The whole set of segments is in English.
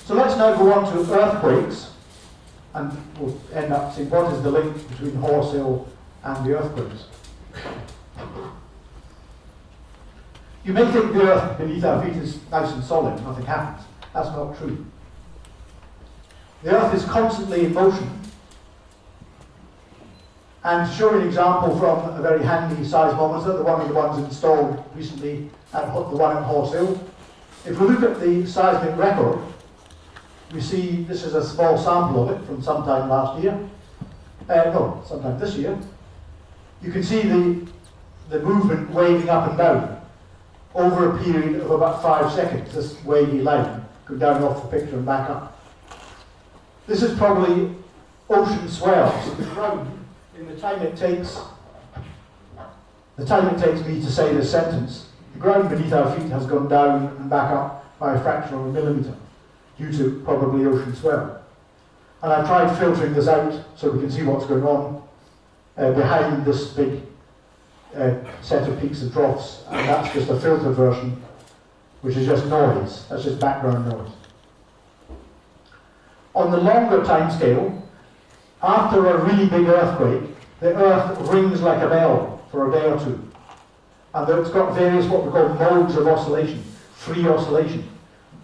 So let's now go on to earthquakes, and we'll end up seeing what is the link between Horse Hill and the earthquakes. You may think the earth beneath our feet is nice and solid, nothing happens. That's not true. The earth is constantly in motion. And to show you an example from a very handy seismometer, one of the ones installed recently at the one at Horse Hill, if we look at the seismic record, we see this is a small sample of it from sometime last year. No, sometime this year. You can see the movement waving up and down over a period of about 5 seconds, this wavy line, go down off the picture and back up. This is probably ocean swells. The ground, in the time it takes me to say this sentence, the ground beneath our feet has gone down and back up by a fraction of a millimetre, due to probably ocean swell. And I've tried filtering this out so we can see what's going on behind this big set of peaks and troughs, and that's just a filtered version, which is just noise. That's just background noise. On the longer time scale, after a really big earthquake, the earth rings like a bell for a day or two. And it's got various what we call modes of oscillation, free oscillation.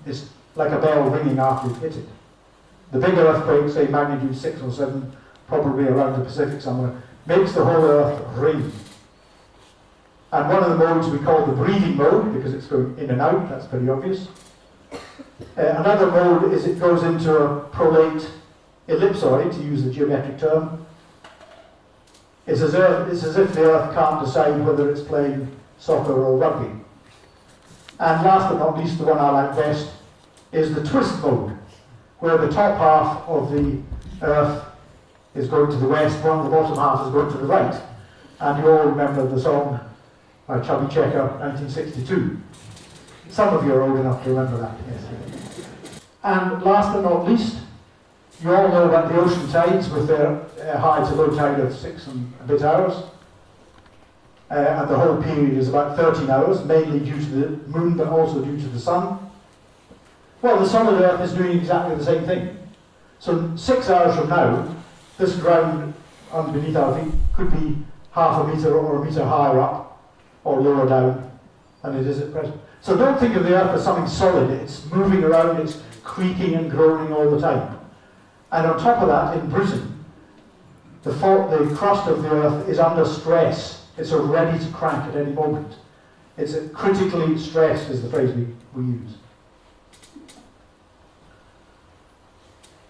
It's like a bell ringing after you've hit it. The bigger earthquakes, say magnitude 6 or 7, probably around the Pacific somewhere, makes the whole earth ring. And one of the modes we call the breathing mode, because it's going in and out, that's pretty obvious. Another mode is it goes into a prolate ellipsoid, to use the geometric term. It's as if the earth can't decide whether it's playing soccer or rugby. And last but not least, the one I like best, is the twist mode, where the top half of the earth is going to the west, while the bottom half is going to the right. And you all remember the song by Chubby Checker, 1962. Some of you are old enough to remember that, yes. And last but not least, you all know about the ocean tides with their high to low tide of 6 and a bit hours. And the whole period is about 13 hours, mainly due to the moon, but also due to the sun. Well, the solid Earth is doing exactly the same thing. So 6 hours from now, this ground underneath our feet could be half a metre or a metre higher up or lower down than it is at present. So don't think of the Earth as something solid. It's moving around, it's creaking and groaning all the time. And on top of that, in Britain, the crust of the Earth is under stress. It's ready to crack at any moment. It's critically stressed, is the phrase we use.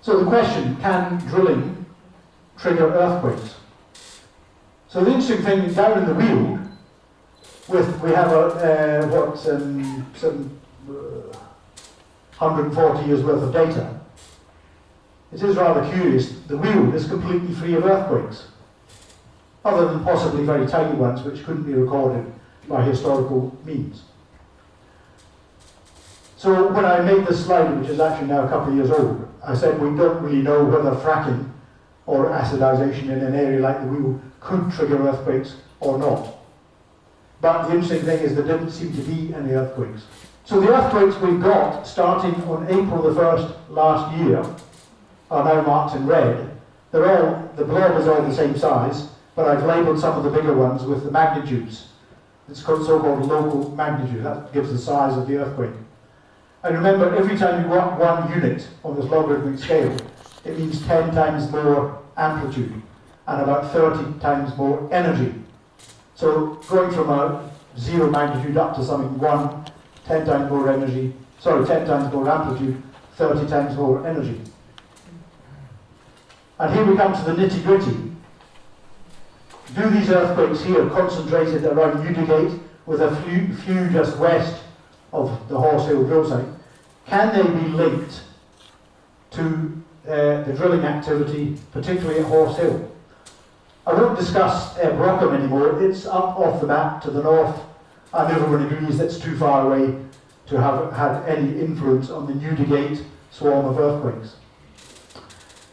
So the question, can drilling trigger earthquakes? So the interesting thing, down in the Weald, we have 140 years worth of data. It is rather curious, the Weald is completely free of earthquakes, other than possibly very tiny ones which couldn't be recorded by historical means. So when I made this slide, which is actually now a couple of years old, I said we don't really know whether fracking or acidization in an area like the Weald could trigger earthquakes or not. But the interesting thing is there didn't seem to be any earthquakes. So the earthquakes we got, starting on April the 1st last year, are now marked in red. The blob is all the same size, but I've labelled some of the bigger ones with the magnitudes. It's so-called local magnitude. That gives the size of the earthquake. And remember, every time you want 1 unit on this logarithmic scale, it means 10 times more amplitude and about 30 times more energy. So going from a 0 magnitude up to something 1, 10 times more energy, 10 times more amplitude, 30 times more energy. And here we come to the nitty-gritty. Do these earthquakes here, concentrated around Newdigate, with a few just west of the Horse Hill drill site, can they be linked to the drilling activity, particularly at Horse Hill? I won't discuss Brockham anymore. It's up off the map to the north, and everyone agrees that's too far away to have had any influence on the Newdigate swarm of earthquakes.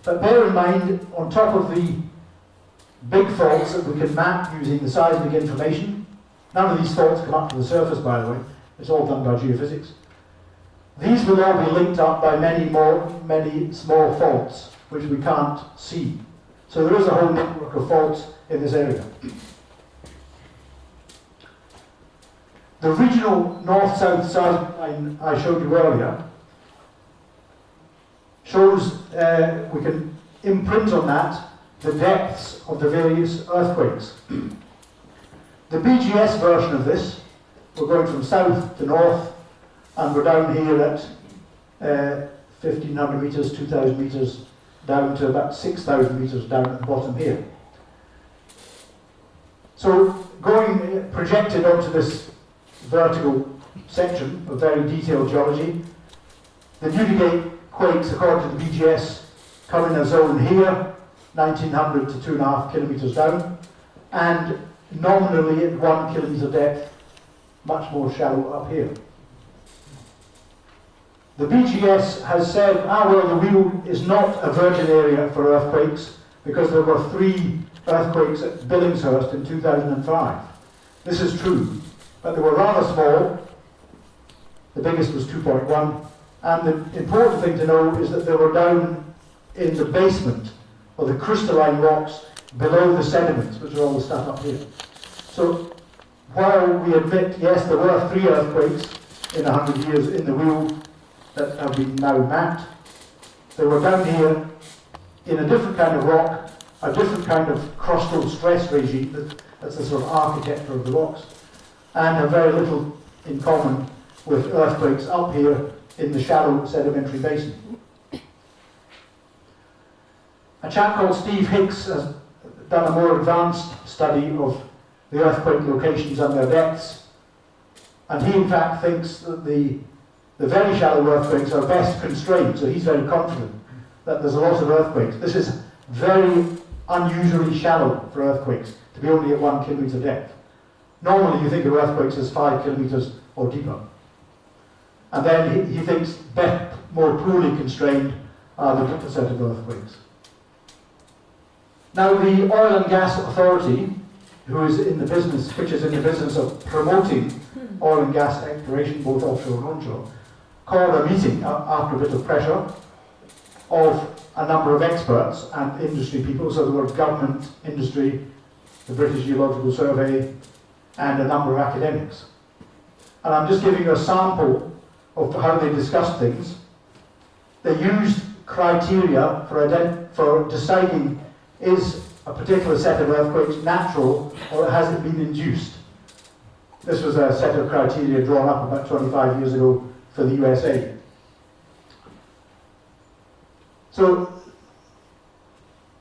But bear in mind, on top of the big faults that we can map using the seismic information, none of these faults come up to the surface, by the way. It's all done by geophysics. These will all be linked up by many small faults, which we can't see. So there is a whole network of faults in this area. The regional north-south seismic line I showed you earlier shows, we can imprint on that the depths of the various earthquakes. The BGS version of this, we're going from south to north, and we're down here at 1,500 metres, 2,000 metres, down to about 6,000 metres down at the bottom here. So projected onto this vertical section of very detailed geology, the Newdigate quakes, according to the BGS, come in a zone here, 1,900 to 2.5 kilometres down, and nominally at 1 kilometre depth, much more shallow up here. The BGS has said, well, the Weald is not a virgin area for earthquakes because there were 3 earthquakes at Billingshurst in 2005. This is true, but they were rather small. The biggest was 2.1, and the important thing to know is that they were down in the basement, or the crystalline rocks below the sediments, which are all the stuff up here. So, while we admit, yes, there were 3 earthquakes in 100 years in the Weald that have been now mapped, they were down here in a different kind of rock, a different kind of crustal stress regime, that's the sort of architecture of the rocks, and have very little in common with earthquakes up here in the shallow sedimentary basin. A chap called Steve Hicks has done a more advanced study of the earthquake locations and their depths, and he in fact thinks that the very shallow earthquakes are best constrained, so he's very confident that there's a lot of earthquakes. This is very unusually shallow for earthquakes, to be only at 1 kilometre depth. Normally you think of earthquakes as 5 kilometres or deeper. And then he thinks more poorly constrained are the different set of earthquakes. Now the Oil and Gas Authority, which is in the business of promoting oil and gas exploration, both offshore and onshore, called a meeting after a bit of pressure of a number of experts and industry people, so there were government, industry, the British Geological Survey, and a number of academics. And I'm just giving you a sample of how they discussed things. They used criteria for deciding is a particular set of earthquakes natural or has it been induced. This was a set of criteria drawn up about 25 years ago for the USA. So,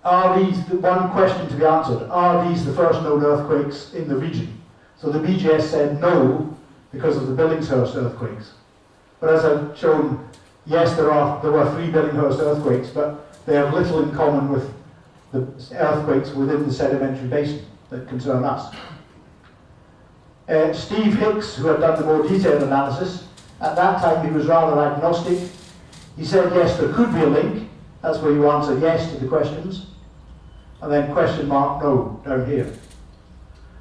are these, one question to be answered, are these the first known earthquakes in the region? So the BGS said no, because of the Billingshurst earthquakes. But as I've shown, yes, there were 3 Billinghurst earthquakes, but they have little in common with the earthquakes within the sedimentary basin that concern us. Steve Hicks, who had done the more detailed analysis, at that time he was rather agnostic. He said yes, there could be a link. That's where you answer yes to the questions. And then question mark no down here.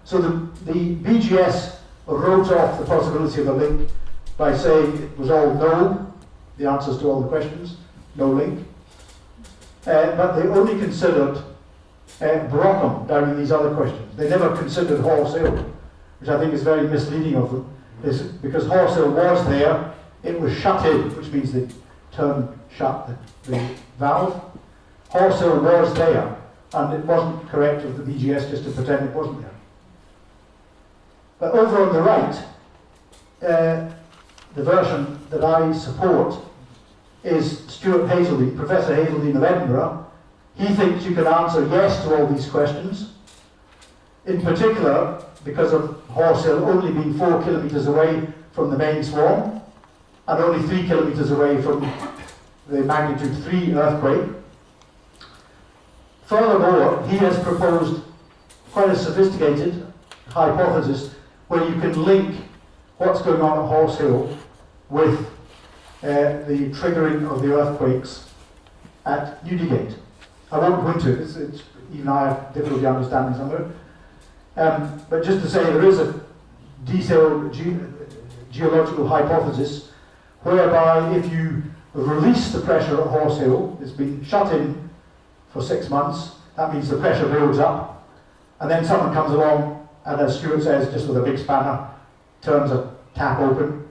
So the BGS wrote off the possibility of a link by saying it was all no, the answers to all the questions, no link. But they only considered Brockham down in these other questions. They never considered Horse Hill, which I think is very misleading of them. Because Horse Hill was there, it was shut in, which means they turned shut the valve. Horse Hill was there, and it wasn't correct of the BGS just to pretend it wasn't there. But over on the right, the version that I support is Stuart Paisley, Professor Hazeldine of Edinburgh. He thinks you can answer yes to all these questions. In particular, because of Horse Hill only being 4 kilometres away from the main swarm, and only 3 kilometres away from the magnitude 3 earthquake. Furthermore, he has proposed quite a sophisticated hypothesis where you can link what's going on at Horse Hill with the triggering of the earthquakes at Newdigate. I won't go into it, it's even I have difficulty understanding some of it. But just to say, there is a detailed geological hypothesis whereby if you release the pressure at Horse Hill, it's been shut in for 6 months, that means the pressure builds up, and then someone comes along and, as Stuart says, just with a big spanner, turns a tap open,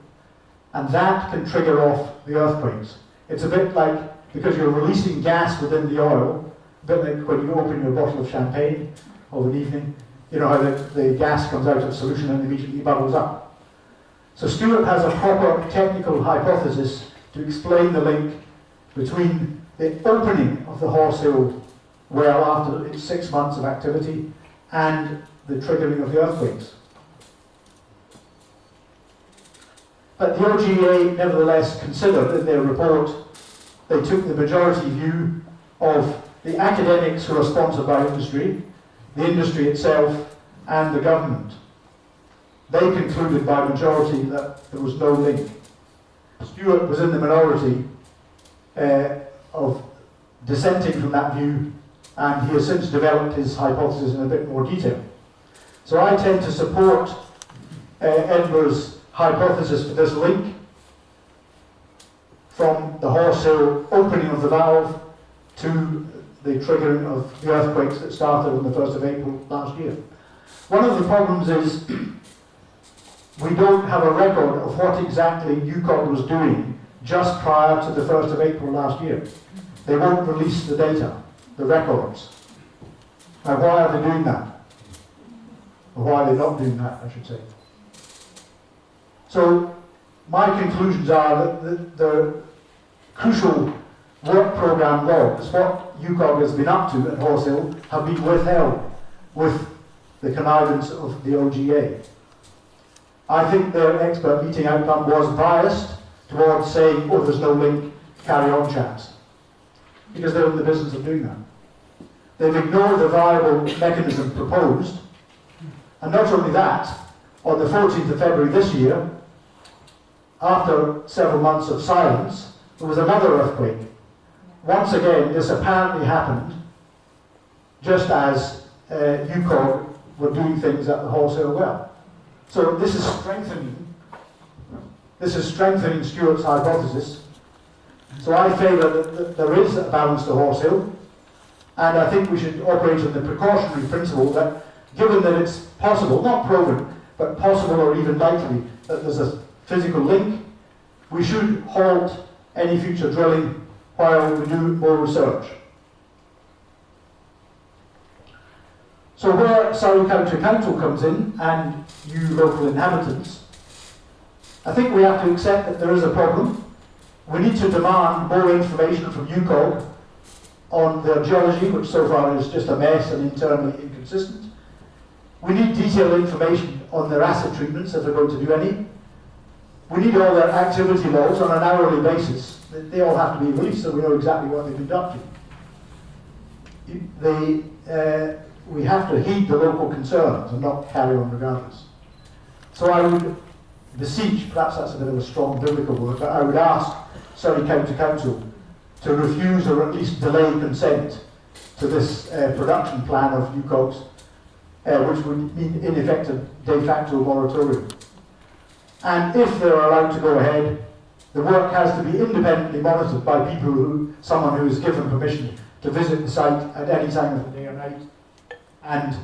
and that can trigger off the earthquakes. It's a bit like, because you're releasing gas within the oil, a bit like when you open your bottle of champagne of an evening, you know how the gas comes out of solution and immediately bubbles up. So Stuart has a proper technical hypothesis to explain the link between the opening of the Horse Hill well after its 6 months of activity and the triggering of the earthquakes. But the OGA nevertheless considered in their report, they took the majority view of the academics who are sponsored by industry, the industry itself, and the government. They concluded by majority that there was no link. Stuart was in the minority of dissenting from that view, and he has since developed his hypothesis in a bit more detail. So I tend to support Edinburgh's hypothesis for this link from the Horse Hill opening of the valve to the triggering of the earthquakes that started on the 1st of April last year. One of the problems is we don't have a record of what exactly UKOG was doing just prior to the 1st of April last year. They won't release the data, the records. Now, why are they doing that? Or why are they not doing that, I should say? So, my conclusions are that the crucial work programme logs, what UKOG has been up to at Horse Hill, have been withheld with the connivance of the OGA. I think their expert meeting outcome was biased towards saying, oh, there's no link, carry on, chaps. Because they're in the business of doing that. They've ignored the viable mechanism proposed, and not only that, on the 14th of February this year, after several months of silence, there was another earthquake. Once again, this apparently happened just as UKOG were doing things at the Horse Hill well. So this is strengthening Stuart's hypothesis. So I favour that there is a balance to Horse Hill, and I think we should operate on the precautionary principle that, given that it's possible, not proven, but possible or even likely that there's a physical link, we should halt any future drilling while we do more research. So where Surrey County Council comes in, and you local inhabitants, I think we have to accept that there is a problem. We need to demand more information from UKOG on their geology, which so far is just a mess and internally inconsistent. We need detailed information on their acid treatments, if they're going to do any. We need all their activity logs on an hourly basis. They all have to be released so we know exactly what they've been up to. We have to heed the local concerns and not carry on regardless. So I would beseech, perhaps that's a bit of a strong biblical word, but I would ask Surrey County Council to refuse or at least delay consent to this production plan of UKOG's, which would mean in effect a de facto moratorium. And if they're allowed to go ahead, the work has to be independently monitored by someone who is given permission to visit the site at any time of the day or night and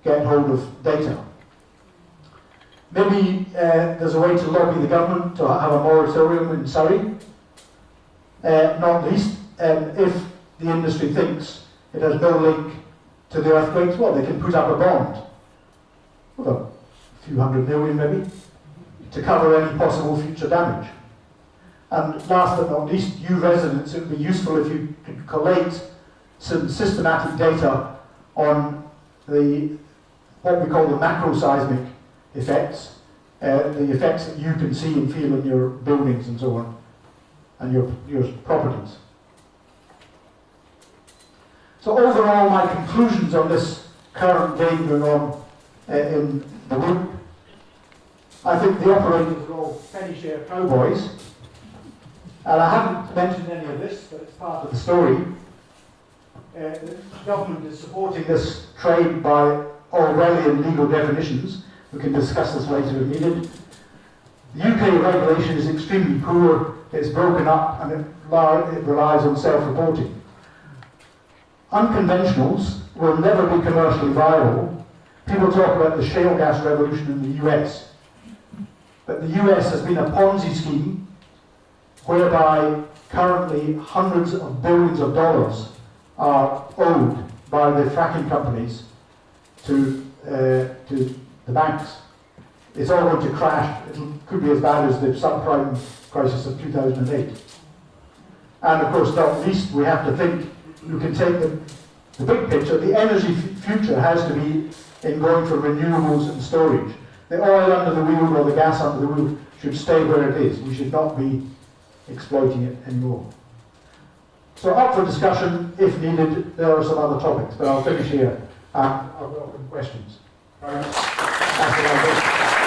get hold of data. Maybe there's a way to lobby the government to have a moratorium in Surrey. Not least, if the industry thinks it has no link to the earthquakes, well, they can put up a bond of a few hundred million maybe to cover any possible future damage. And last but not least, you residents, it would be useful if you could collate some systematic data on what we call the macroseismic effects, the effects that you can see and feel in your buildings and so on, and your properties. So overall, my conclusions on this current game going on in the group, I think the operators are all penny share cowboys. And I haven't mentioned any of this, but it's part of the story. The government is supporting this trade by Orwellian legal definitions. We can discuss this later if needed. The UK regulation is extremely poor, it's broken up, and it relies on self-reporting. Unconventionals will never be commercially viable. People talk about the shale gas revolution in the US. But the US has been a Ponzi scheme whereby currently hundreds of billions of dollars are owed by the fracking companies to the banks. It's all going to crash. It could be as bad as the subprime crisis of 2008. And of course, not least, we have to think, you can take the big picture. The energy future has to be in going for renewables and storage. The oil under the wheel or the gas under the wheel should stay where it is. We should not be exploiting it anymore. So up for discussion, if needed. There are some other topics, but I'll finish here. I welcome questions. Very much.